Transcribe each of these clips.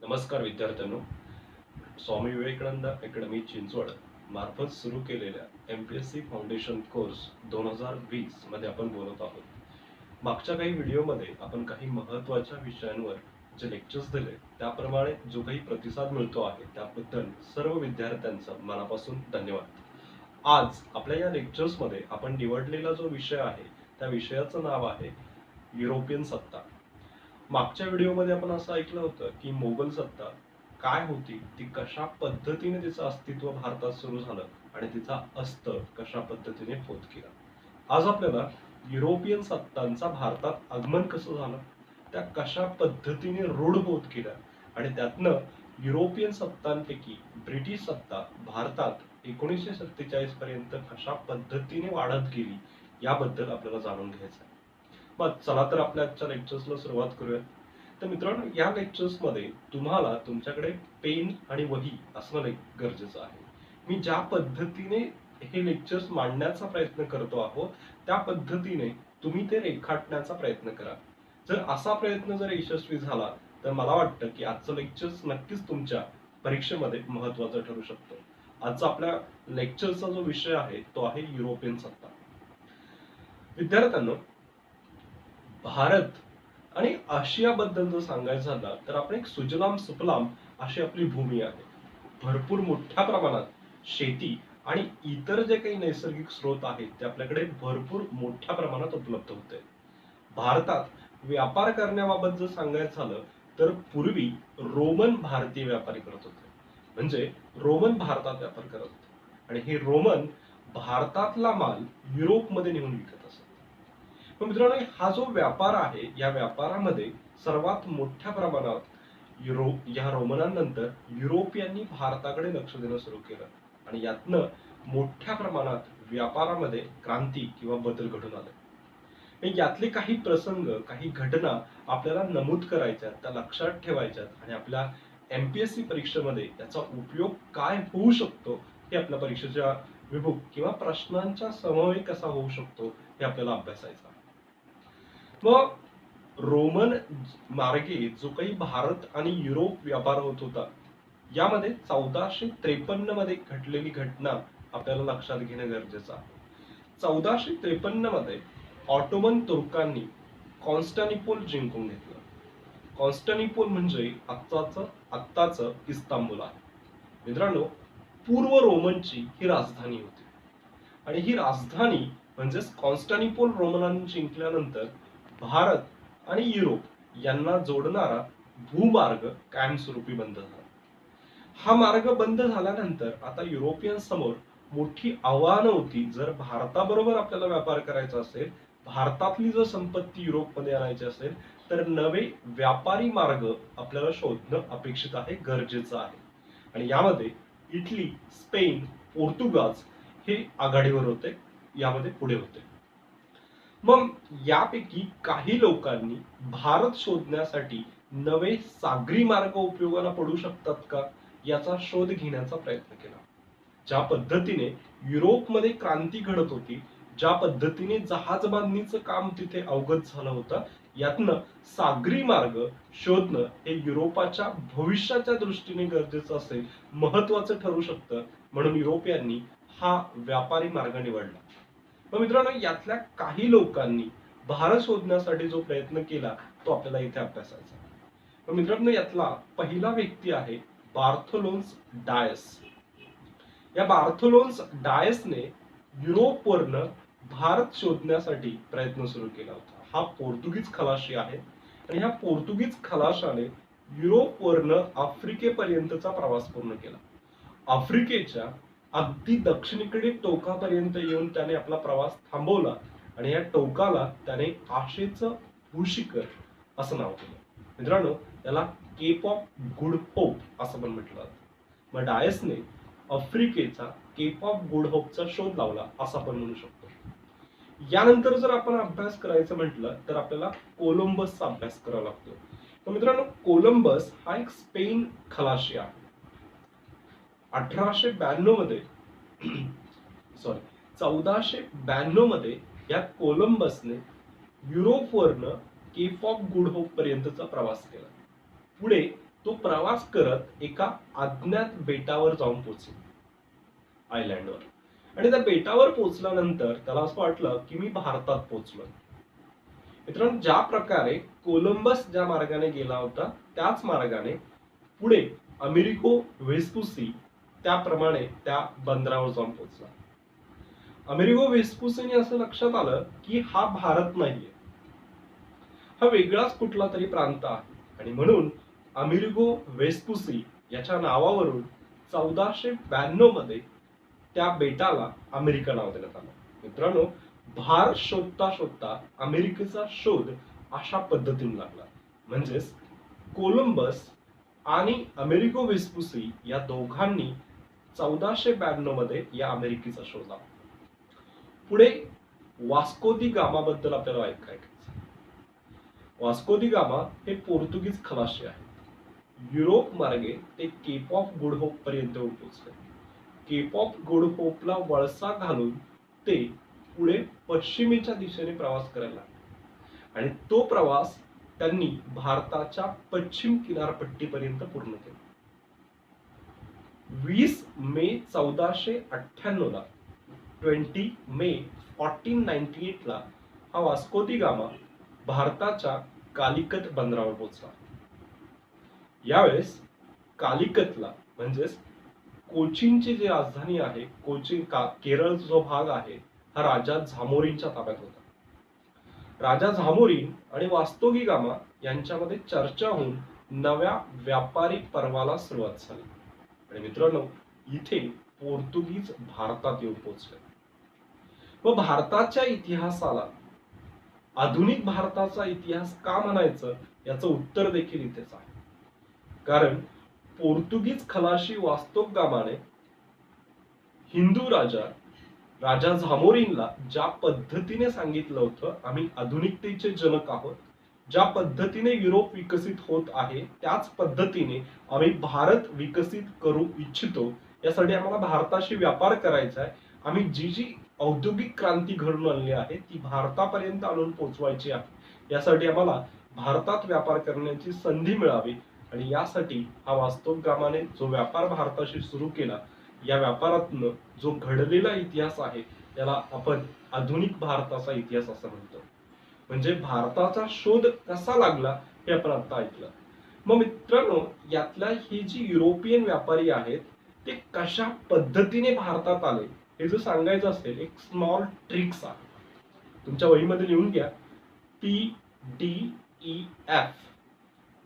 नमस्कार विद्यार्थ्यांनो. स्वामी विवेकानंद अकॅडमी चिंचवड मार्फत सुरू केलेल्या MPSC फाउंडेशन कोर्स 2020 मध्ये आपण बोलत आहोत. मागच्या काही व्हिडिओमध्ये आपण काही महत्त्वाच्या विषयांवर जे लेक्चर्स दिले त्याप्रमाणे जो काही प्रतिसाद मिळतो आहे त्याबद्दल सर्व विद्यार्थ्यांचा मनापासून धन्यवाद. आज आपल्या या लेक्चर्समध्ये आपण निवडलेला जो विषय आहे त्या विषयाचं नाव आहे युरोपियन सत्ता. मागच्या व्हिडिओमध्ये आपण असं ऐकलं होतं की मोगल सत्ता काय होती, ती कशा पद्धतीने तिचं अस्तित्व भारतात सुरू झालं आणि तिचा अस्त कशा पद्धतीने होत गेला. आज आपल्याला युरोपियन सत्तांचा भारतात आगमन कसं झालं, त्या कशा पद्धतीने रूढ होत गेल्या आणि त्यातनं युरोपियन सत्तांपैकी ब्रिटिश सत्ता भारतात 1947 पर्यंत कशा पद्धतीने वाढत गेली याबद्दल आपल्याला जाणून घ्यायचं आहे. मग चला तर आपल्या आजच्या लेक्चर्सला सुरुवात करूया. तर मित्रांनो, या लेक्चर्समध्ये तुम्हाला तुमच्याकडे पेन आणि वही असणं गरजेचं आहे. मी ज्या पद्धतीने हे लेक्चर्स मांडण्याचा प्रयत्न करतो आहोत त्या पद्धतीने तुम्ही ते रेखाटण्याचा प्रयत्न करा. जर असा प्रयत्न जर यशस्वी झाला तर मला वाटतं की आजचं लेक्चर्स नक्कीच तुमच्या परीक्षेमध्ये महत्त्वाचं ठरू शकतं. आजचा आपल्या लेक्चरचा जो विषय आहे तो आहे युरोपियन सत्ता. विद्यार्थ्यांनो, भारत आणि आशियाबद्दल जर सांगायचं झालं तर आपण एक सुजलाम सुफलाम अशी आपली भूमी आहे. भरपूर मोठ्या प्रमाणात शेती आणि इतर जे काही नैसर्गिक स्रोत आहेत ते आपल्याकडे भरपूर मोठ्या प्रमाणात उपलब्ध होते. भारतात व्यापार करण्याबाबत जर सांगायचं झालं तर पूर्वी रोमन भारतीय व्यापारी करत होते, म्हणजे रोमन भारतात व्यापार करत होते आणि हे रोमन भारतातला माल युरोपमध्ये नेऊन विकत असत. पण मित्रांनो, हा जो व्यापार आहे या व्यापारामध्ये सर्वात मोठ्या प्रमाणात या रोमनांनंतर युरोपियांनी भारताकडे लक्ष देणं सुरू केलं आणि यातनं मोठ्या प्रमाणात व्यापारामध्ये क्रांती किंवा बदल घडून आले. यातले काही प्रसंग, काही घटना आपल्याला नमूद करायच्या, त्या लक्षात ठेवायच्यात आणि आपल्या MPSC परीक्षेमध्ये याचा उपयोग काय होऊ शकतो हे आपल्या परीक्षेच्या विभाग किंवा प्रश्नांच्या समन्वय कसा होऊ शकतो हे आपल्याला अभ्यासायचं आहे. मग रोमन मार्गे जो काही भारत आणि युरोप व्यापार होत होता यामध्ये 1453 मध्ये घडलेली घटना आपल्याला लक्षात घेणं गरजेचं आहे. 1453 मध्ये ऑटोमन तुर्कांनी कॉन्स्टॅन्टिनोपल जिंकून घेतलं. कॉन्स्टॅन्टिनोपल म्हणजे आत्ताचं इस्तांबुल आहे. मित्रांनो, पूर्व रोमनची ही राजधानी होती आणि ही राजधानी म्हणजेच कॉन्स्टॅन्टिनोपल रोमनांनी जिंकल्यानंतर भारत आणि युरोप यांना जोडणारा भूमार्ग कायमस्वरूपी बंद झाला. हा मार्ग बंद झाल्यानंतर आता युरोपियन समोर मोठी आव्हानं होती. जर भारताबरोबर आपल्याला व्यापार करायचा असेल, भारतातली जर संपत्ती युरोपमध्ये आणायची असेल तर नवे व्यापारी मार्ग आपल्याला शोधणं अपेक्षित आहे, गरजेचं आहे. आणि यामध्ये इटली, स्पेन, पोर्तुगाल हे आघाडीवर होते, यामध्ये पुढे होते. मग यापैकी काही लोकांनी भारत शोधण्यासाठी नवे सागरी मार्ग उपयोगाला पडू शकतात का याचा शोध घेण्याचा प्रयत्न केला. ज्या पद्धतीने युरोपमध्ये क्रांती घडत होती, ज्या पद्धतीने जहाज बांधणीचं काम तिथे अवगत झालं होतं, यातनं सागरी मार्ग शोधणं हे युरोपाच्या भविष्याच्या दृष्टीने गरजेचं असेल, महत्वाचं ठरू शकतं. म्हणून युरोपियांनी हा व्यापारी मार्ग निवडला. मग मित्रांनो, यातल्या काही लोकांनी भारत शोधण्यासाठी जो प्रयत्न केला तो आपल्याला इथे अभ्यासायचा. मग मित्रांनो, यातला पहिला व्यक्ती आहे बार्थोलोम्स डायस. या बार्थोलोम्स डायसने युरोपवरनं भारत शोधण्यासाठी प्रयत्न सुरू केला होता. हा पोर्तुगीज खलाशी आहे आणि ह्या पोर्तुगीज खलाशाने युरोपवरनं आफ्रिकेपर्यंतचा प्रवास पूर्ण केला. आफ्रिकेच्या अगदी दक्षिणेकडे टोकापर्यंत येऊन त्याने आपला प्रवास थांबवला आणि या टोकाला त्याने आशेचं भूशिखर असं नाव दिलं. मित्रांनो, याला केप ऑफ गुड होप असं पण म्हटलं जातं. मग डायसने आफ्रिकेचा केप ऑफ गुड होपचा शोध लावला असं आपण म्हणू शकतो. यानंतर जर आपण अभ्यास करायचं म्हटलं तर आपल्याला कोलंबसचा अभ्यास करावा लागतो. तर मित्रांनो, कोलंबस हा एक स्पेन खलाशी आहे. 1492 मध्ये या कोलंबसने युरोपवरनं केप ऑफ गुड होप पर्यंतचा प्रवास केला. पुढे तो प्रवास करत एका अज्ञात बेटावर जाऊन पोहोचला, आयलँडवर. आणि त्या बेटावर पोहोचल्यानंतर त्याला असं वाटलं की मी भारतात पोहोचलोय. मित्रांनो, ज्या प्रकारे कोलंबस ज्या मार्गाने गेला होता त्याच मार्गाने पुढे अमेरिको वेस्पुसी त्याप्रमाणे त्या बंदरावर जाऊन पोहोचला. अमेरिको वेस्पुसीने असं लक्षात आलं की हा भारत नाहीये, हा वेगळाच कुठला तरी प्रांत आहे. आणि म्हणून अमेरिको वेस्पुसी याच्या नावावरून 1492 मध्ये त्या बेटाला अमेरिका नाव देण्यात आलं. मित्रांनो, भारत शोधता शोधता अमेरिकेचा शोध अशा पद्धतीने लागला. म्हणजेच कोलंबस आणि अमेरिको वेस्पुसी या दोघांनी 1492 मध्ये या अमेरिकेचा शोध लावला. पुढे वास्को दी गामा बद्दल आपल्याला ऐकायचं. वास्को दी गामा हे पोर्तुगीज खलाशी आहेत. युरोप मार्गे ते केप ऑफ गुड होप पर्यंत पोहोचले. केप ऑफ गुड होपला वळसा घालून ते पुढे पश्चिमेच्या दिशेने प्रवास करायला लागले आणि तो प्रवास त्यांनी भारताच्या पश्चिम किनारपट्टीपर्यंत पूर्ण केला. 20 मे 1498 ला 20 मे 1498 ला हा वास्को दी गामा भारताच्या कालिकत बंदरावर पोहोचला. यावेळेस कालिकतला म्हणजेच कोचीनची जी राजधानी आहे, कोचीन केरळ जो भाग आहे, हा राजा झामोरीनच्या ताब्यात होता. राजा झामोरीन आणि वास्को दी गामा यांच्यामध्ये चर्चा होऊन नव्या व्यापारी पर्वाला सुरुवात झाली. आणि मित्रांनो, इथे पोर्तुगीज भारतात येऊन पोहोचले व भारताच्या इतिहासाला आधुनिक भारताचा इतिहास का म्हणायचं याचं उत्तर देखील इथेच आहे. कारण पोर्तुगीज खलाशी वास्को गामाने हिंदू राजा झामोरीनला ज्या पद्धतीने सांगितलं होतं आम्ही आधुनिकतेचे जनक आहोत, ज्या पद्धतीने युरोप विकसित होत आहे त्याच पद्धतीने आम्ही भारत विकसित करू इच्छितो, यासाठी आम्हाला भारताशी व्यापार करायचा आहे, आम्ही जी जी औद्योगिक क्रांती घडून आणली आहे ती भारतापर्यंत आणून पोहोचवायची आहे, यासाठी आम्हाला भारतात व्यापार करण्याची संधी मिळावी. आणि यासाठी हा वास्को गामाने जो व्यापार भारताशी सुरू केला, या व्यापारातनं जो घडलेला इतिहास आहे त्याला आपण आधुनिक भारताचा इतिहास असं म्हणतो. म्हणजे भारताचा शोध कसा लागला हे आपण आता ऐकलं. मग मित्रांनो, यातल्या ही जी युरोपियन व्यापारी आहेत ते कशा पद्धतीने भारतात आले हे जर सांगायचं असेल, एक स्मॉल ट्रिक्स आहे, तुमच्या वहीमध्ये लिहून घ्या. PDF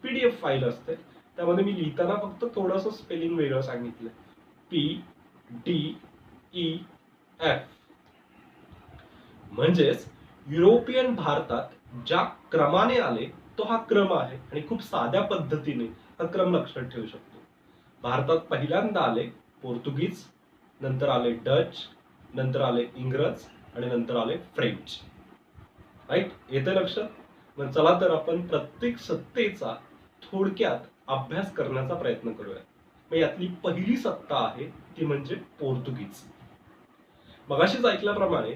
PDF फाईल असते, त्यामध्ये मी लिहिताना फक्त थोडस स्पेलिंग वेगळं सांगितलं. PDF म्हणजेच युरोपियन भारतात ज्या क्रमाने आले तो हा क्रम आहे आणि खूप साध्या पद्धतीने हा क्रम लक्षात ठेवू शकतो. भारतात पहिल्यांदा आले पोर्तुगीज, नंतर आले डच, नंतर आले इंग्रज आणि नंतर आले फ्रेंच. राईट, येते लक्षात? मग चला तर आपण प्रत्येक सत्तेचा थोडक्यात अभ्यास करण्याचा प्रयत्न करूया. मग यातली पहिली सत्ता आहे ती म्हणजे पोर्तुगीज. मगाशीच ऐकल्याप्रमाणे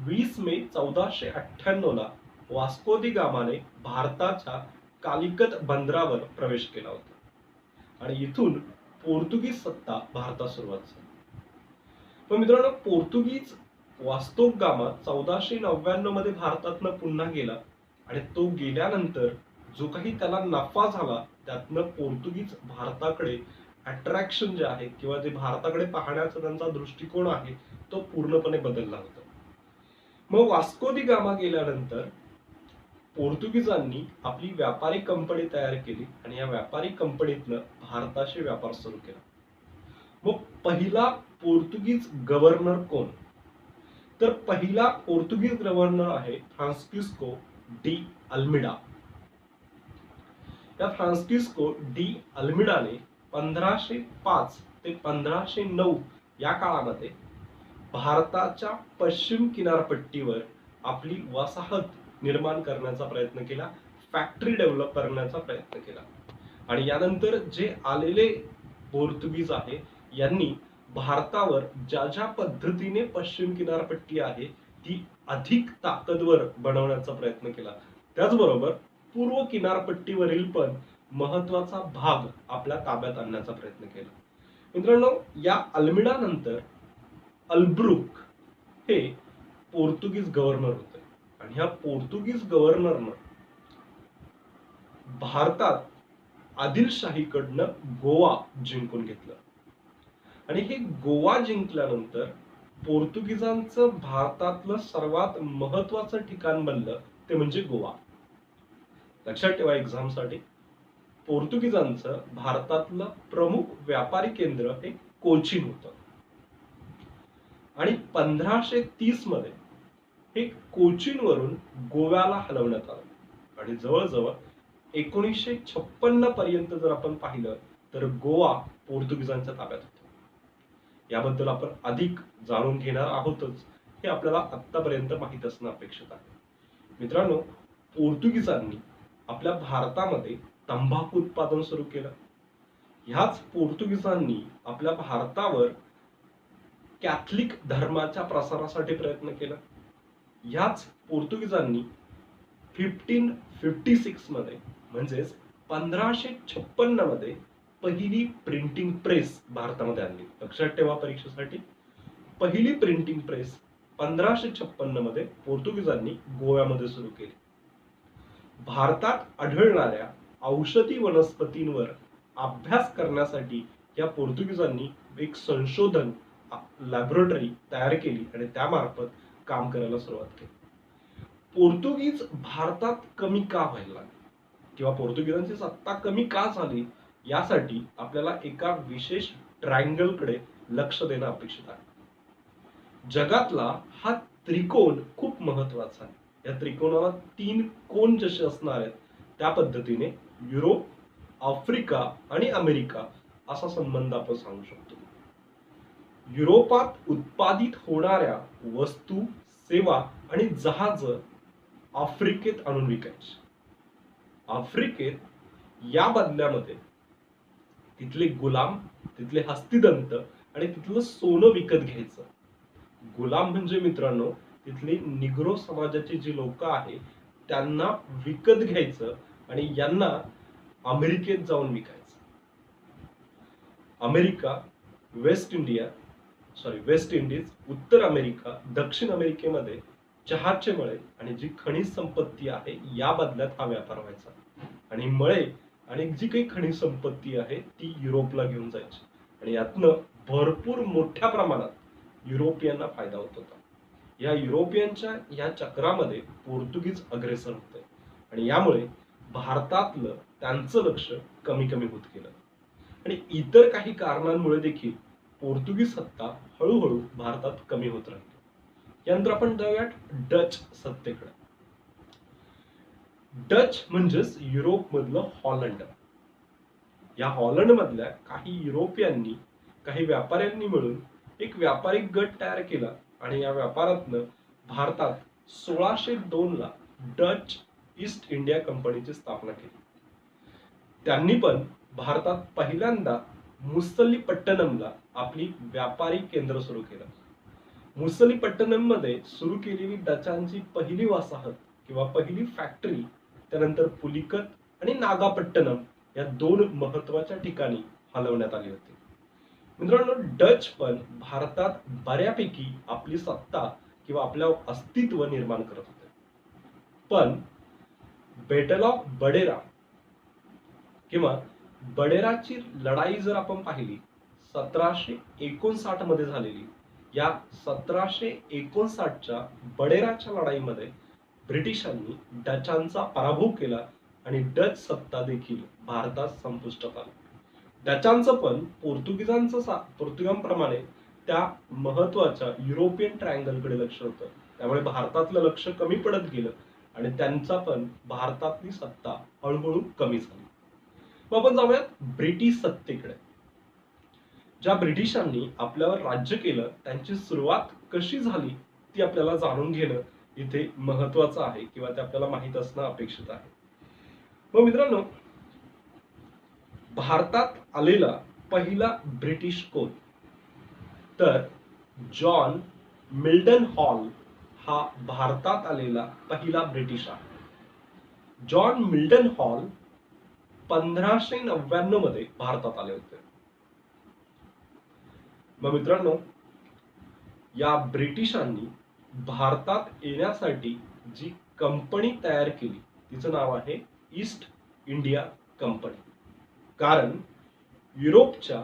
20 मे 1498 ला वास्को दी गामाने भारताच्या कालिकत बंदरावर प्रवेश केला होता आणि इथून पोर्तुगीज सत्ता भारतात सुरुवात झाली. पण मित्रांनो, पोर्तुगीज वास्को गामा 1499 मध्ये भारतातनं पुन्हा गेला आणि तो गेल्यानंतर जो काही त्याला नफा झाला त्यातनं पोर्तुगीज भारताकडे अट्रॅक्शन जे आहे किंवा जे भारताकडे पाहण्याचा त्यांचा दृष्टिकोन आहे तो पूर्णपणे बदलला होता. मग वास्को दी गामा गेल्यानंतर पोर्तुगीजांनी आपली व्यापारी कंपनी तयार केली आणि या व्यापारी कंपनीतनं भारताशी व्यापार सुरू केला. मग पहिला पोर्तुगीज गव्हर्नर कोण? तर पहिला पोर्तुगीज गव्हर्नर आहे फ्रान्सिस्को डी अल्मीडा. या फ्रान्सिस्को डी अल्मीडाने 1505 ते 1509 या काळामध्ये भारताच्या पश्चिम किनारपट्टीवर आपली वसाहत निर्माण करण्याचा प्रयत्न केला, फॅक्टरी डेव्हलप करण्याचा प्रयत्न केला. आणि यानंतर जे आलेले पोर्तुगीज आहे यांनी भारतावर ज्या ज्या पद्धतीने पश्चिम किनारपट्टी आहे ती अधिक ताकदवर बनवण्याचा प्रयत्न केला. त्याचबरोबर पूर्व किनारपट्टीवरील पण महत्वाचा भाग आपल्या ताब्यात आणण्याचा प्रयत्न केला. मित्रांनो, या अल्मिडा नंतर अल्ब्रुक हे पोर्तुगीज गव्हर्नर होते आणि ह्या पोर्तुगीज गव्हर्नरनं भारतात आदिलशाहीकडनं गोवा जिंकून घेतलं आणि हे गोवा जिंकल्यानंतर पोर्तुगीजांचं भारतातलं सर्वात महत्वाचं ठिकाण बनलं ते म्हणजे गोवा. लक्षात ठेवा एक्झामसाठी, पोर्तुगीजांचं भारतातलं प्रमुख व्यापारी केंद्र हे कोचीन होतं आणि 1530 मध्ये हे कोचीन वरून गोव्याला हलवण्यात आलं आणि जवळजवळ 1956 पर्यंत जर आपण पाहिलं तर गोवा पोर्तुगीजांच्या ताब्यात होतं. याबद्दल आपण अधिक जाणून घेणार आहोतच, हे आपल्याला आतापर्यंत माहित असणं अपेक्षित आहे. मित्रांनो, पोर्तुगीजांनी आपल्या भारतामध्ये तंबाखू उत्पादन सुरू केलं. ह्याच पोर्तुगीजांनी आपल्या भारतावर कॅथलिक धर्माच्या प्रसारासाठी प्रयत्न केला. ह्याच पोर्तुगीजांनी 1556 मध्ये म्हणजेच 1556 मध्ये पहिली प्रिंटिंग प्रेस भारतामध्ये आणली. लक्षात ठेवा परीक्षेसाठी, पहिली प्रिंटिंग प्रेस 1556 मध्ये पोर्तुगीजांनी गोव्यामध्ये सुरू केली. भारतात आढळणाऱ्या औषधी वनस्पतींवर अभ्यास करण्यासाठी या पोर्तुगीजांनी एक संशोधन लॅबोरेटरी तयार केली आणि त्यामार्फत काम करायला सुरुवात केली. पोर्तुगीज भारतात कमी का व्हायला लागले किंवा पोर्तुगीजांची सत्ता कमी का झाली, यासाठी आपल्याला एका विशेष ट्रायंगलकडे लक्ष देणं अपेक्षित आहे. जगातला हा त्रिकोण खूप महत्वाचा आहे. या त्रिकोणाला 3 कोण जसे असणार आहेत त्या पद्धतीने युरोप, आफ्रिका आणि अमेरिका असा संबंध आपण सांगू शकतो. युरोपात उत्पादित होणाऱ्या वस्तू, सेवा आणि जहाज आफ्रिकेत आणून विकायचे. आफ्रिकेत या बदल्यामध्ये तिथले गुलाम, तिथले हस्तिदंत आणि तिथलं सोनं विकत घ्यायचं. गुलाम म्हणजे मित्रांनो तिथली निग्रो समाजाची जी लोक आहेत त्यांना विकत घ्यायचं आणि यांना अमेरिकेत जाऊन विकायचं. अमेरिका, वेस्ट इंडिज, उत्तर अमेरिका, दक्षिण अमेरिकेमध्ये चहाचे मळे आणि जी खनिज संपत्ती आहे या बदल्यात हा व्यापार व्हायचा आणि मळे आणि जी काही खनिज संपत्ती आहे ती युरोपला घेऊन जायची आणि यातनं भरपूर मोठ्या प्रमाणात युरोपियनना फायदा होत होता. या युरोपियनच्या या चक्रामध्ये पोर्तुगीज अग्रेसर होते आणि यामुळे भारतातलं त्यांचं लक्ष कमी कमी होत गेलं आणि इतर काही कारणांमुळे देखील पोर्तुगीज सत्ता हळूहळू भारतात कमी होत राहिली. यानंतर आपण जाऊयात डच सत्तेकडे. डच म्हणजेच युरोप मधलं हॉलंड. या हॉलंड मधल्या काही युरोपियांनी, काही व्यापाऱ्यांनी मिळून एक व्यापारिक गट तयार केला आणि या व्यापारातनं भारतात 1602 ला डच ईस्ट इंडिया कंपनीची स्थापना केली. त्यांनी पण भारतात पहिल्यांदा मुसल्लीपट्टनमला आपली व्यापारी केंद्र सुरू केलं. मुसल्लीपट्टनम मध्ये सुरू केलेली डचांची पहिली वसाहत किंवा पहिली फॅक्टरी त्यानंतर पुलिकत आणि नागापट्टनम या 2 महत्वाच्या ठिकाणी हलवण्यात आली होती. मित्रांनो, डच पण भारतात बऱ्यापैकी आपली सत्ता किंवा आपलं अस्तित्व निर्माण करत होते. पण बॅटल ऑफ बडेरा किंवा बडेराची लढाई जर आपण पाहिली 1759 मध्ये झालेली, या 1759च्या बडेराच्या लढाईमध्ये ब्रिटिशांनी डचांचा पराभव केला आणि डच सत्ता देखील भारतात संपुष्टात आली. डचांचं पण पोर्तुगीजांप्रमाणे त्या महत्वाच्या युरोपियन ट्रायंगलकडे लक्ष होतं, त्यामुळे भारतातलं लक्ष कमी पडत गेलं आणि त्यांचा पण भारतातली सत्ता हळूहळू कमी झाली. मग आपण जाऊयात ब्रिटिश सत्तेकडे. ज्या ब्रिटिशांनी आपल्यावर राज्य केलं त्यांची सुरुवात कशी झाली ती आपल्याला जाणून घेणं इथे महत्वाचं आहे किंवा ते आपल्याला माहित असणं अपेक्षित आहे. मग मित्रांनो, भारतात आलेला पहिला ब्रिटिश कोण, तर जॉन मिल्डन हॉल हा भारतात आलेला पहिला ब्रिटिश आहे. जॉन मिल्डन हॉल 1599 मध्ये भारतात आले होते. मग मित्रांनो, या ब्रिटिशांनी भारतात येण्यासाठी जी कंपनी तयार केली तिचं नाव आहे ईस्ट इंडिया कंपनी. कारण युरोपच्या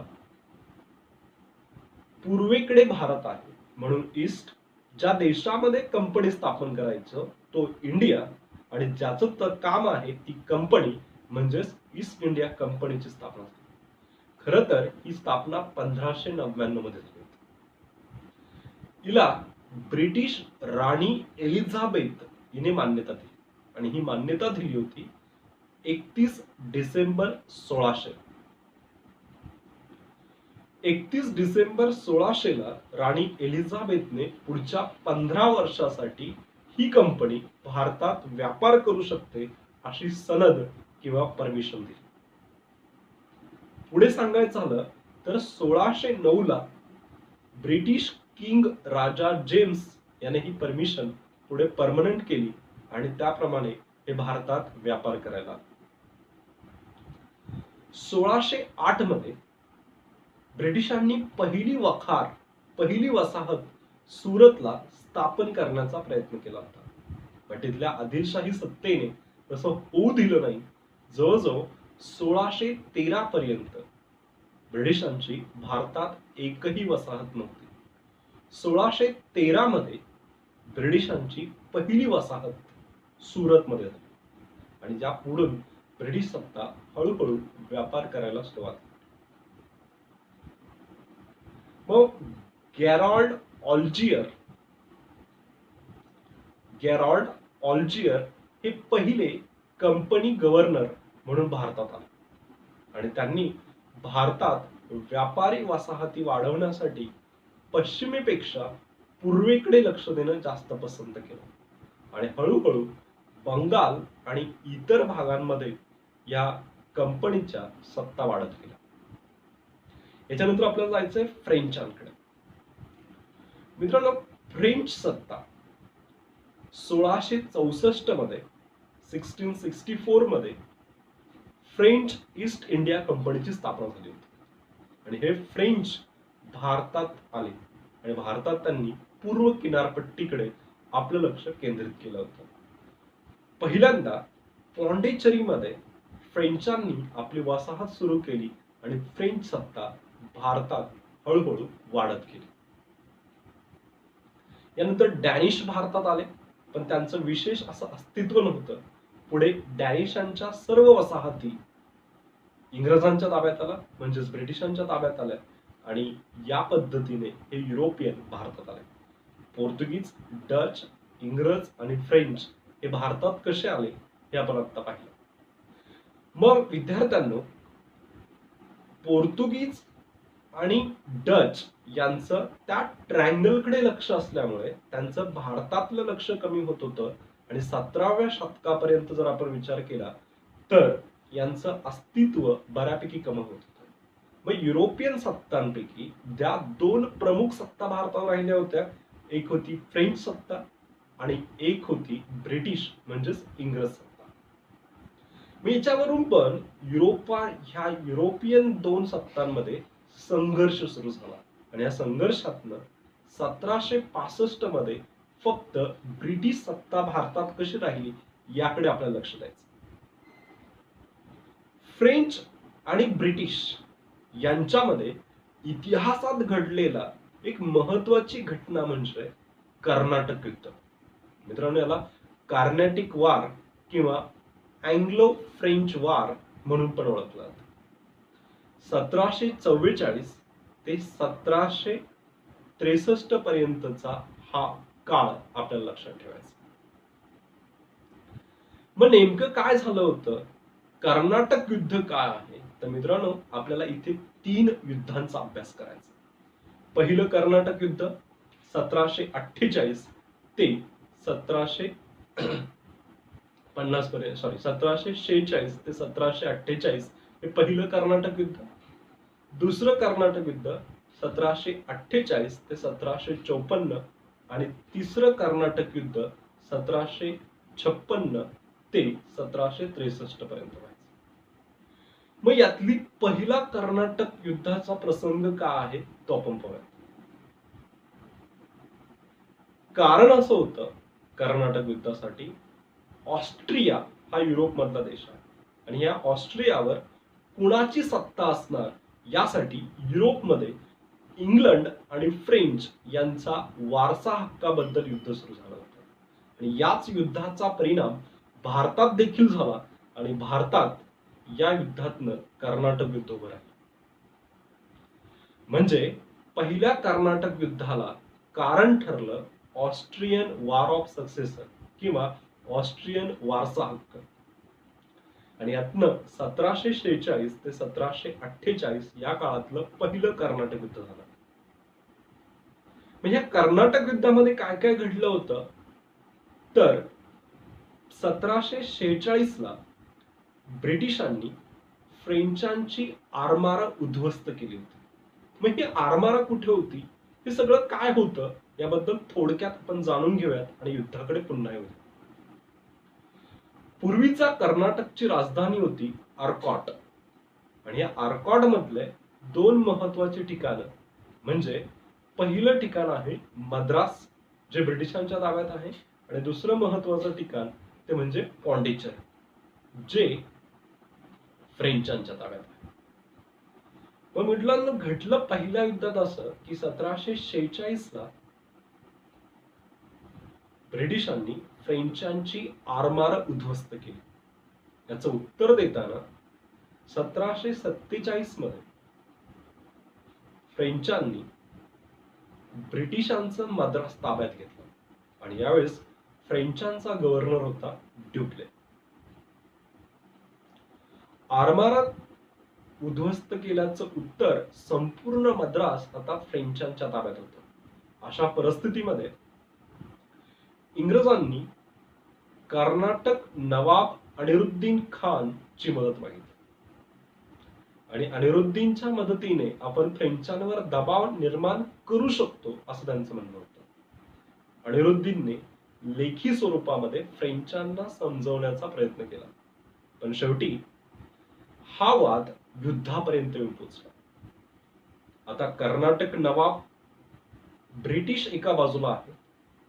पूर्वेकडे भारत आहे म्हणून ईस्ट, ज्या देशामध्ये कंपनी स्थापन करायचं तो इंडिया, आणि ज्याचं काम आहे ती कंपनी म्हणजेच ईस्ट इंडिया कंपनीची स्थापना झाली. खरं तर ही स्थापना 1599 मध्ये झाली होती. हिला ब्रिटिश राणी एलिझाबेथ हिने मान्यता दिली आणि ही मान्यता दिली होती 31 डिसेंबर 1600. 31 डिसेंबर 1600 ला राणी एलिझाबेथने पुढच्या 15 वर्षासाठी ही कंपनी भारतात व्यापार करू शकते अशी सनद किंवा परमिशन दिली. पुढे सांगायचं झालं तर 1609 ला ब्रिटिश किंग राजा जेम्स याने ही परमिशन पुढे परमनंट केली आणि त्याप्रमाणे हे भारतात व्यापार करायला. 1608 मध्ये ब्रिटिशांनी पहिली वसाहत सुरतला स्थापन करण्याचा प्रयत्न केला होता. पण तिथल्या आदिलशाही सत्तेने तसं होऊ दिलं नाही. जवळजवळ 1613 पर्यंत ब्रिटिशांची भारतात एकही वसाहत नव्हती. 1613 मध्ये ब्रिटिशांची पहिली वसाहत सुरतमध्ये झाली आणि ज्या पुढून ब्रिटिश सत्ता हळूहळू व्यापार करायला सुरुवात केली. मग गॅरॉल्ड ऑल्जियर हे पहिले कंपनी गव्हर्नर म्हणून भारतात आले आणि त्यांनी भारतात व्यापारी वसाहती वाढवण्यासाठी पश्चिमेपेक्षा पूर्वेकडे लक्ष देणं जास्त पसंत केलं आणि हळूहळू बंगाल आणि इतर भागांमध्ये या कंपनीच्या सत्ता वाढत गेल्या. याच्यानंतर आपल्याला जायचंय फ्रेंचांकडे. मित्रांनो, फ्रेंच सत्ता 1664 मध्ये 1664 मध्ये फ्रेंच ईस्ट इंडिया कंपनीची स्थापना झाली होती आणि हे फ्रेंच भारतात आले आणि भारतात त्यांनी पूर्व किनारपट्टीकडे आपलं लक्ष केंद्रित केलं होतं. पहिल्यांदा पॉंडिचेरीमध्ये फ्रेंचांनी आपली वसाहत सुरू केली आणि फ्रेंच सत्ता भारतात हळूहळू वाढत गेली. यानंतर डॅनिश भारतात आले, पण त्यांचं विशेष असं अस्तित्व नव्हतं. पुढे डॅनिशांच्या सर्व वसाहती इंग्रजांच्या ताब्यात आल्या म्हणजेच ब्रिटिशांच्या ताब्यात आल्या आणि या पद्धतीने हे युरोपियन भारतात आले. पोर्तुगीज, डच, इंग्रज आणि फ्रेंच हे भारतात कसे आले हे आपण आता पाहिलं. मग विद्यार्थ्यांनो, पोर्तुगीज आणि डच यांचं त्या ट्रायंगलकडे लक्ष असल्यामुळे त्यांचं भारतातलं लक्ष कमी होत होतं आणि 17व्या शतकापर्यंत जर आपण विचार केला तर यांचं अस्तित्व बऱ्यापैकी कमी होत होतं. मग युरोपियन सत्तांपैकी ज्या दोन प्रमुख सत्ता भारतात राहिल्या होत्या, एक होती फ्रेंच सत्ता आणि एक होती ब्रिटिश म्हणजेच इंग्रज सत्ता. मी याच्यावरून पण ह्या युरोपियन दोन सत्तांमध्ये संघर्ष सुरू झाला आणि या संघर्षातनं 1765 मध्ये फक्त ब्रिटिश सत्ता भारतात कशी राहिली याकडे आपल्याला लक्ष द्यायचं. फ्रेंच आणि ब्रिटिश यांच्यामध्ये इतिहासात घडलेला एक महत्वाची घटना म्हणजे कर्नाटक युद्ध. मित्रांनो, याला कार्नॅटिक वार किंवा अँग्लो फ्रेंच वार म्हणून पण ओळखलं जातं. 1744 ते 1763 पर्यंतचा हा काळ आपल्याला लक्षात ठेवायचा. मग नेमकं काय झालं होतं? कर्नाटक युद्ध काय आहे? तर मित्रांनो, आपल्याला इथे 3 युद्धांचा अभ्यास करायचा. पहिलं कर्नाटक युद्ध 1748 ते 1746 ते 1748 हे पहिलं कर्नाटक युद्ध. दुसरं कर्नाटक युद्ध 1748 ते 1754 आणि तिसरं कर्नाटक युद्ध 1756 ते 1763 पर्यंत व्हायचं. मग यातली पहिला कर्नाटक युद्धाचा प्रसंग काय आहे तो आपण पाहूया. कारण असं होतं कर्नाटक युद्धासाठी, ऑस्ट्रिया हा युरोप मधला देश आहे आणि या ऑस्ट्रियावर कुणाची सत्ता असणार यासाठी युरोपमध्ये इंग्लंड आणि फ्रेंच यांचा वारसा हक्काबद्दल युद्ध सुरू झालं होतं आणि याच युद्धाचा परिणाम भारतात देखील झाला आणि भारतात या युद्धातनं कर्नाटक युद्ध उभं राहिलं. म्हणजे पहिल्या कर्नाटक युद्धाला कारण ठरलं ऑस्ट्रियन वॉर ऑफ सक्सेशन किंवा ऑस्ट्रियन वारसा हक्क आणि यातनं 1746 ते 1748 या काळातलं पहिलं कर्नाटक युद्ध झालं. म्हणजे कर्नाटक युद्धामध्ये काय काय घडलं होतं तर 1746 ला ब्रिटिशांनी फ्रेंचांची आरमारा उद्ध्वस्त केली होती. मग ही आरमारा कुठे होती, हे सगळं काय होतं याबद्दल थोडक्यात आपण जाणून घेऊयात आणि युद्धाकडे पुन्हा येऊया. पूर्वीचा कर्नाटकची राजधानी होती आर्कॉट आणि या आर्कॉट मधले दोन महत्वाचे ठिकाण म्हणजे पहिलं ठिकाण आहे मद्रास जे ब्रिटिशांच्या ताब्यात आहे आणि दुसरं महत्वाचं ठिकाण ते म्हणजे पॉंडिचेरी जे फ्रेंचांच्या ताब्यात आहे. मग मित्रांनो घडलं पहिल्या युद्धात असं की 1746 ला ब्रिटिशांनी फ्रेंचांची आरमारा उद्ध्वस्त केली. याचं उत्तर देताना 1747 मध्ये फ्रेंचांनी ब्रिटिशांचं मद्रास ताब्यात घेतलं आणि यावेळेस फ्रेंचांचा गव्हर्नर होता ड्युप्ले. आरमारा उद्ध्वस्त केल्याचं उत्तर संपूर्ण मद्रास आता फ्रेंचांच्या ताब्यात होतं. अशा परिस्थितीमध्ये इंग्रजांनी कर्नाटक नवाब अनिरुद्दीन खान ची मदत मागितली आणि अनिरुद्दीनच्या मदतीने आपण फ्रेंचांवर दबाव निर्माण करू शकतो असं त्यांचं म्हणणं होतं. अनिरुद्दीनने लेखी स्वरूपामध्ये फ्रेंचांना समजवण्याचा प्रयत्न केला पण शेवटी हा वाद युद्धापर्यंत येऊन पोहोचला. आता कर्नाटक नवाब ब्रिटिश एका बाजूला आहे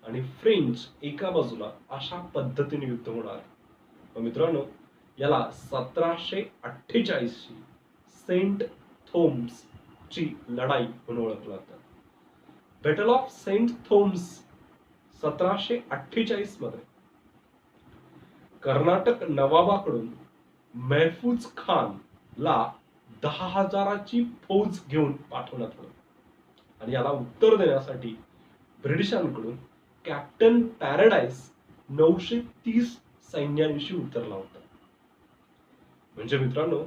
आणि फ्रेंच एका बाजूला अशा पद्धतीने युद्ध होणार आहे. मित्रांनो याला 1748 ची सेंट थॉमस ची लढाई म्हणून ओळखलं जातं. बॅटल ऑफ सेंट थॉमस 1748 मध्ये कर्नाटक नवाबाकडून महफूज खान ला 10,000ची फौज घेऊन पाठवण्यात आलं आणि याला उत्तर देण्यासाठी ब्रिटिशांकडून कॅप्टन पॅराडाइस 930 सैन्यानिशी उतरला होता. म्हणजे मित्रांनो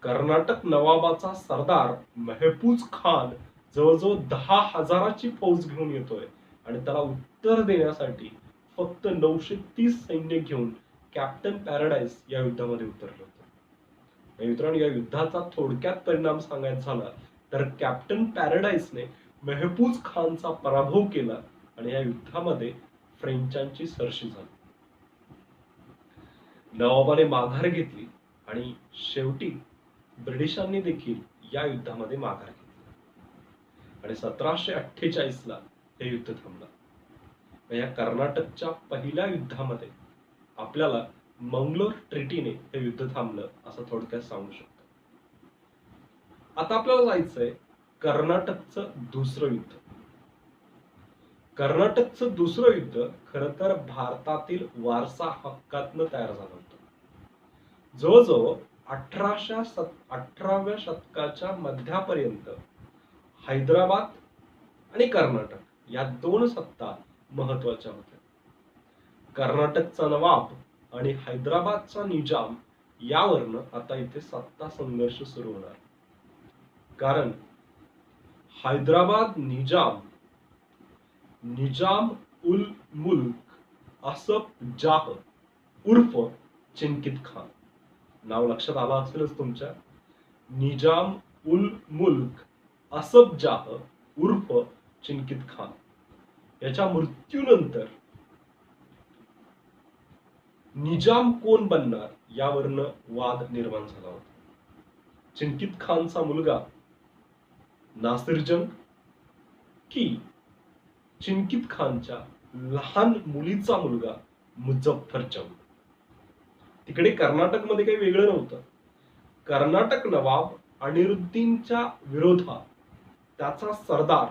कर्नाटक नवाबाचा सरदार महफूज खान जवळजवळ 10,000ची फौज घेऊन येतोय आणि त्याला उत्तर देण्यासाठी फक्त 930 सैन्य घेऊन कॅप्टन पॅराडाइस या युद्धामध्ये उतरले होते. मित्रांनो या युद्धाचा थोडक्यात परिणाम सांगायचा झाला तर कॅप्टन पॅराडाइसने महफूज खानचा पराभव केला आणि या युद्धामध्ये फ्रेंचांची सरशी झाली. नवाबाने माघार घेतली आणि शेवटी ब्रिटिशांनी देखील या युद्धामध्ये माघार घेतली आणि 1748 ला हे युद्ध थांबलं. या कर्नाटकच्या पहिल्या युद्धामध्ये आपल्याला मंगलोर ट्रिटीने हे युद्ध थांबलं असं थोडक्यात सांगू शकतो. आता आपल्याला जायचंय कर्नाटकचं दुसरं युद्ध. कर्नाटकचं दुसरं युद्ध खरं तर भारतातील वारसा हक्कातनं तयार झालं होतं. जवळजवळ 18व्या शतकाच्या मध्यापर्यंत हैदराबाद आणि कर्नाटक या दोन सत्ता महत्वाच्या होत्या. कर्नाटकचा नवाब आणि हैदराबादचा निजाम यावरनं आता इथे सत्ता संघर्ष सुरू होणार. कारण हैदराबाद निजाम उल मुल्क असफ जाह उर्फ चिंकित खान, नाव लक्षात आलं असेलच तुमच्या. निजाम उल मुल्क असफ जाह उर्फ चिंकित खान याच्या मृत्यूनंतर निजाम कोण बनणार यावरनं वाद निर्माण झाला होता. चिंकित खानचा मुलगा नासिरजंग की चिंकित खानच्या लहान मुलीचा मुलगा मुझफ्फरजंग? तिकडे कर्नाटकमध्ये काही वेगळं नव्हतं. कर्नाटक नवाब अनिरुद्दीनच्या विरोधात त्याचा सरदार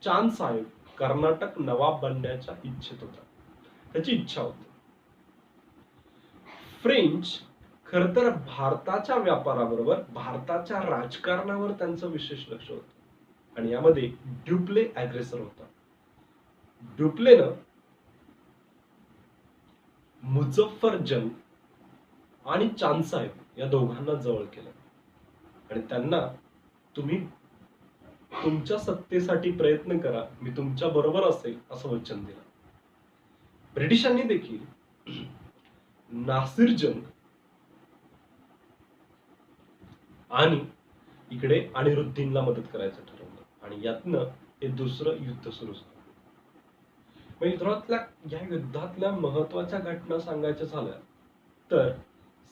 चांद साहेब कर्नाटक नवाब बनण्याच्या इच्छित होता. त्याची इच्छा होती. फ्रेंच खर तर भारताच्या व्यापाराबरोबर भारताच्या राजकारणावर त्यांचं विशेष लक्ष होतं आणि यामध्ये ड्युप्ले अग्रेसर होता. ड्युप्लेनं मुझफ्फरजंग आणि चांद साहेब या दोघांना जवळ केलं आणि त्यांना तुम्ही तुमच्या सत्तेसाठी प्रयत्न करा, मी तुमच्या बरोबर असेल असं वचन दिलं. ब्रिटिशांनी देखील नासिरजंग आणि इकडे अनिरुद्दीनला मदत करायचं ठरवलं आणि यातनं हे दुसरं युद्ध सुरू झालं. या युद्धातल्या महत्वाच्या घटना सांगायच्या झाल्या तर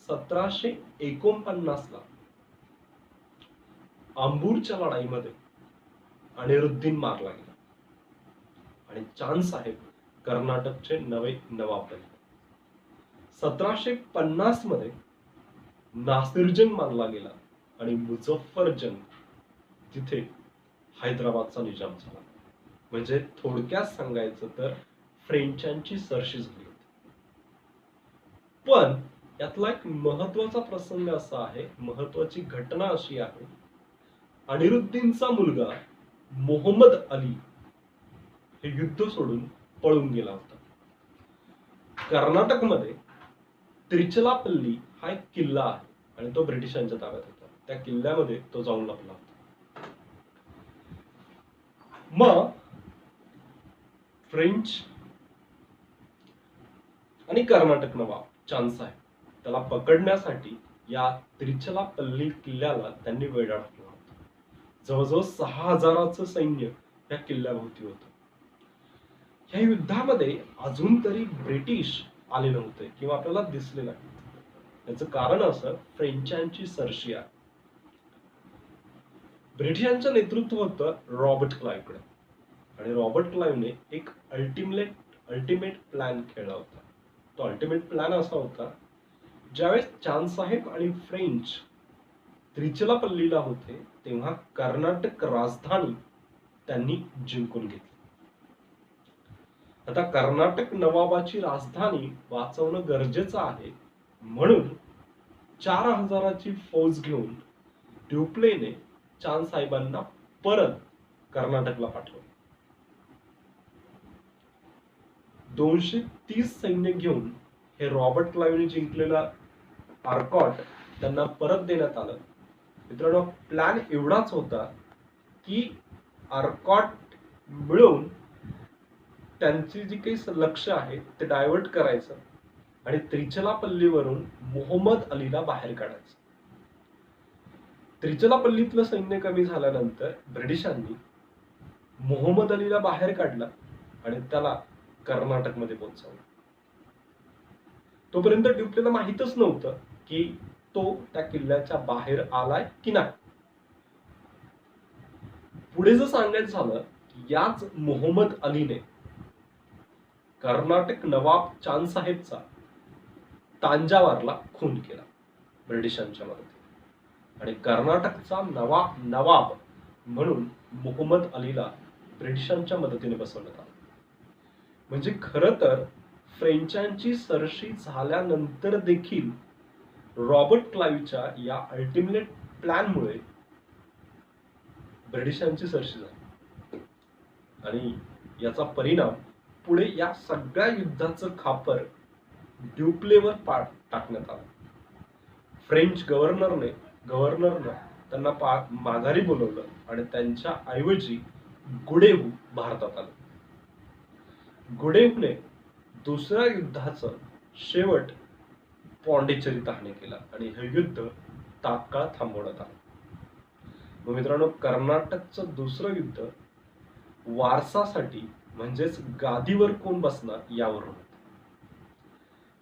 1749 ला अंबूरच्या लढाईमध्ये अनिरुद्दीन मारला गेला आणि चांद साहेब कर्नाटकचे नवे नवाब बनले. 1750 मध्ये नासिरजंग मारला गेला आणि मुझफ्फरजंग तिथे हैदराबादचा निजाम झाला. म्हणजे थोडक्यात सांगायचं तर फ्रेंचांची सरशी झाली होती. पण यातला एक महत्वाचा प्रसंग असा आहे, महत्वाची घटना अशी आहे, अनिरुद्दीनचा मुलगा मोहम्मद अली हे युद्ध सोडून पळून गेला होता. कर्नाटकमध्ये त्रिचलापल्ली हा एक किल्ला आहे आणि तो ब्रिटिशांच्या ताब्यात होता. त्या किल्ल्यामध्ये तो जाऊन लपला होता. मग फ्रेंच आणि कर्नाटक नवाब चांद साहेब त्याला पकडण्यासाठी या त्रिचलापल्ली किल्ल्याला त्यांनी वेढा टाकला होता. जवळजवळ 6000चं सैन्य या किल्ल्याभोवती होतं. या युद्धामध्ये अजून तरी ब्रिटिश आले नव्हते किंवा आपल्याला दिसले नाही. याचं कारण असं फ्रेंचांची सरशी आहे. ब्रिटिशांचं नेतृत्व होतं रॉबर्ट क्लाइव्हकडे आणि रॉबर्ट क्लाइव्हने एक अल्टिमेट प्लॅन केला होता. तो अल्टिमेट प्लॅन असा होता, ज्यावेळेस चांद साहेब आणि फ्रेंच त्रिचलापल्लीला होते तेव्हा कर्नाटक राजधानी त्यांनी जिंकून घेतली. आता कर्नाटक नवाबाची राजधानी वाचवणं गरजेचं आहे म्हणून 4000ची फौज घेऊन ड्युप्लेने चांद साहेबांना परत कर्नाटकला पाठवलं. 230 सैन्य घेऊन हे रॉबर्ट क्लाइव्हने जिंकलेला आर्कॉट त्यांना परत देण्यात आलं. मित्रांनो, प्लॅन एवढाच होता की आर्कॉट मिळवून त्यांची जी काही लक्ष आहे ते डायव्हर्ट करायचं आणि त्रिचलापल्लीवरून मोहम्मद अलीला बाहेर काढायचं. त्रिचलापल्लीतलं सैन्य कमी झाल्यानंतर ब्रिटिशांनी मोहम्मद अलीला बाहेर काढला आणि त्याला कर्नाटकमध्ये पोहोचवलं. तोपर्यंत ड्युप्लेला माहीतच नव्हतं की तो त्या किल्ल्याच्या बाहेर आलाय की नाही. पुढे जर सांगायचं झालं, याच मोहम्मद अलीने कर्नाटक नवाब चांद साहेबचा तांजावरला खून केला ब्रिटिशांच्या मदतीने आणि कर्नाटकचा नवाब म्हणून मोहम्मद अलीला ब्रिटिशांच्या मदतीने बसवण्यात आलं. म्हणजे खरं तर फ्रेंचांची सरशी झाल्यानंतर देखील रॉबर्ट क्लाइव्हच्या या अल्टिमेट प्लॅनमुळे ब्रिटिशांची सरशी झाली आणि याचा परिणाम पुढे या सगळ्या युद्धाचं खापर ड्युप्लेवर टाकण्यात आलं. फ्रेंच गव्हर्नरनं त्यांना माघारी बोलवलं आणि त्यांच्या ऐवजी गुडेव्ह भारतात आलं. गुडेव्हने दुसऱ्या युद्धाचं शेवट पॉंडिचेरीत आणणे केला आणि हे युद्ध तात्काळ थांबवण्यात आलं. मग मित्रांनो, कर्नाटकचं दुसरं युद्ध वारसासाठी म्हणजेच गादीवर कोण बसणार यावर होतं.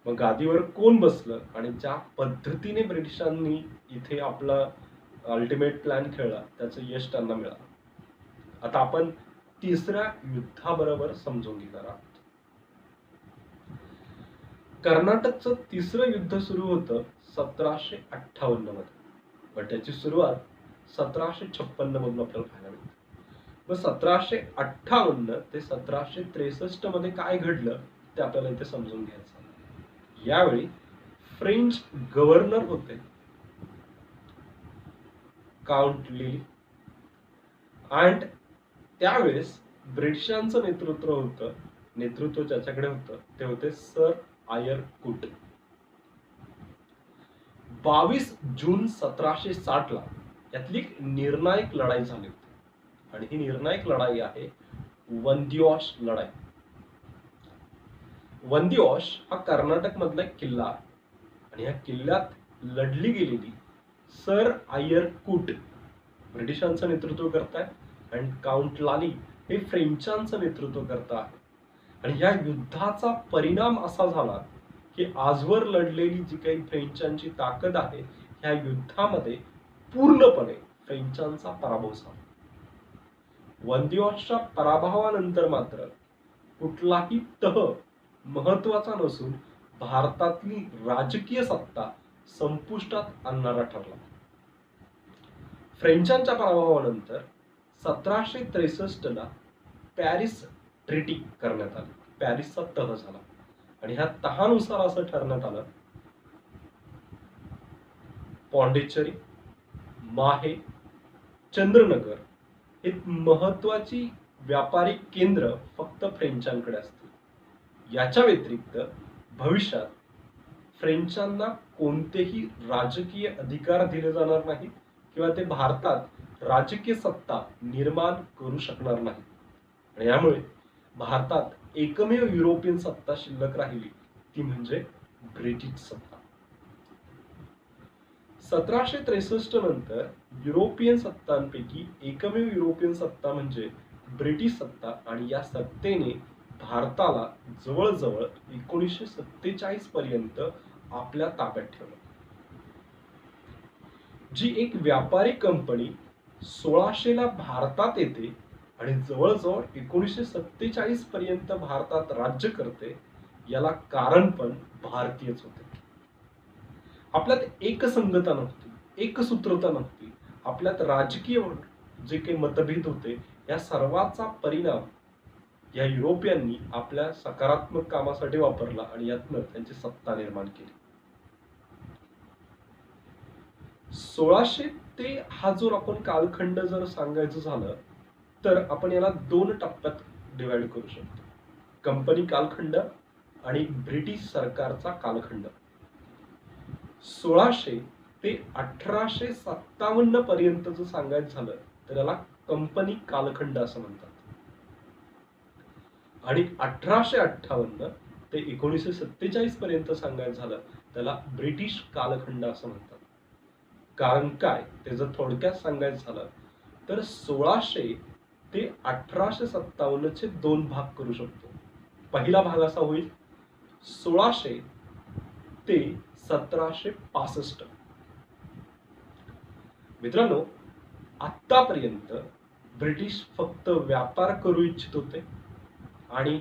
मग गादीवर कोण बसलं आणि ज्या पद्धतीने ब्रिटिशांनी इथे आपला अल्टिमेट प्लॅन खेळला, त्याचं यश त्यांना मिळालं. आता आपण तिसऱ्या युद्धाबरोबर समजून घेणार आहोत. कर्नाटकचं तिसरं युद्ध सुरू होतं 1758 मध्ये, पण त्याची सुरुवात 1756 मधून आपल्याला पाहायला मिळते. मग 1758 ते 1763 मध्ये काय घडलं ते आपल्याला इथे समजून घ्यायचं. यावेळी फ्रेंच गव्हर्नर होते काउंट लिली, आणि त्यावेळेस ब्रिटिशांचं नेतृत्व ज्याच्याकडे होतं ते होते सर आयर कूट. 22 जून 1760 ला यातली एक निर्णायक लढाई झाली होती, आणि ही निर्णायक लढाई आहे वंदिओश लढाई. वंदिओश हा कर्नाटक मधला एक किल्ला आहे, आणि या किल्ल्यात लढली गेलेली सर आयर कूट ब्रिटिशांचं नेतृत्व करतायत, आणि काउंट लाली हे फ्रेंचांचं नेतृत्व करत आहे. आणि या युद्धाचा परिणाम असा झाला की आजवर लढलेली जी काही फ्रेंचांची ताकद आहे, ह्या युद्धामध्ये पूर्णपणे फ्रेंचांचा पराभव झाला. वंदिओशच्या पराभवानंतर मात्र कुठलाही तह महत्वाचा नसून भारतातली राजकीय सत्ता संपुष्टात आणणारा ठरला. फ्रेंचांच्या पराभवानंतर 1763 ला पॅरिस ट्रिटी करण्यात आली. पॅरिसचा तह झाला, आणि ह्या तहानुसार असं ठरण्यात आलं पॉंडिचेरी, माहे, चंद्रनगर हे महत्वाची व्यापारी केंद्र फक्त फ्रेंचांकडे असतील. याच्या व्यतिरिक्त भविष्यात फ्रेंचांना कोणतेही राजकीय अधिकार दिले जाणार नाहीत, किंवा ते भारतात राजकीय सत्ता निर्माण करू शकणार नाहीत. आणि यामुळे भारतात एकमेव युरोपियन सत्ता शिल्लक राहिली ती म्हणजे ब्रिटिश सत्ता. 1763 नंतर युरोपियन सत्तांपैकी एकमेव युरोपियन सत्ता म्हणजे ब्रिटिश सत्ता, आणि या सत्तेने भारताला जवळजवळ 1947 पर्यंत आपल्या ताब्यात ठेवलं. जी एक व्यापारी कंपनी 1600 ला भारतात येते आणि जवळजवळ 1947 पर्यंत भारतात राज्य करते, याला कारण पण भारतीयच होते. आपल्यात एकसंगता नव्हती, एकसूत्रता नव्हती. आपल्यात राजकीय जे काही मतभेद होते, या सर्वाचा परिणाम या युरोपियननी आपल्या सकारात्मक कामासाठी वापरला, आणि यातनं त्यांची सत्ता निर्माण केली. 1600 ते हा जो आपण कालखंड जर सांगायचं झालं तर आपण याला 2 टप्प्यात डिवाइड करू शकतो. कंपनी कालखंड आणि ब्रिटिश सरकारचा कालखंड. 1600 ते 1857 पर्यंत जर सांगायचं झालं तर याला कंपनी कालखंड असं म्हणतात, आणि 1858 ते 1947 पर्यंत सांगायचं झालं त्याला ब्रिटिश कालखंड असं म्हणतात. कारण काय ते जर थोडक्यात सांगायचं झालं तर 1600 ते 1857 चे 2 भाग करू शकतो. पहिला भाग असा होईल 1600 ते 1765. मित्रांनो, आतापर्यंत ब्रिटिश फक्त व्यापार करू इच्छित होते, आणि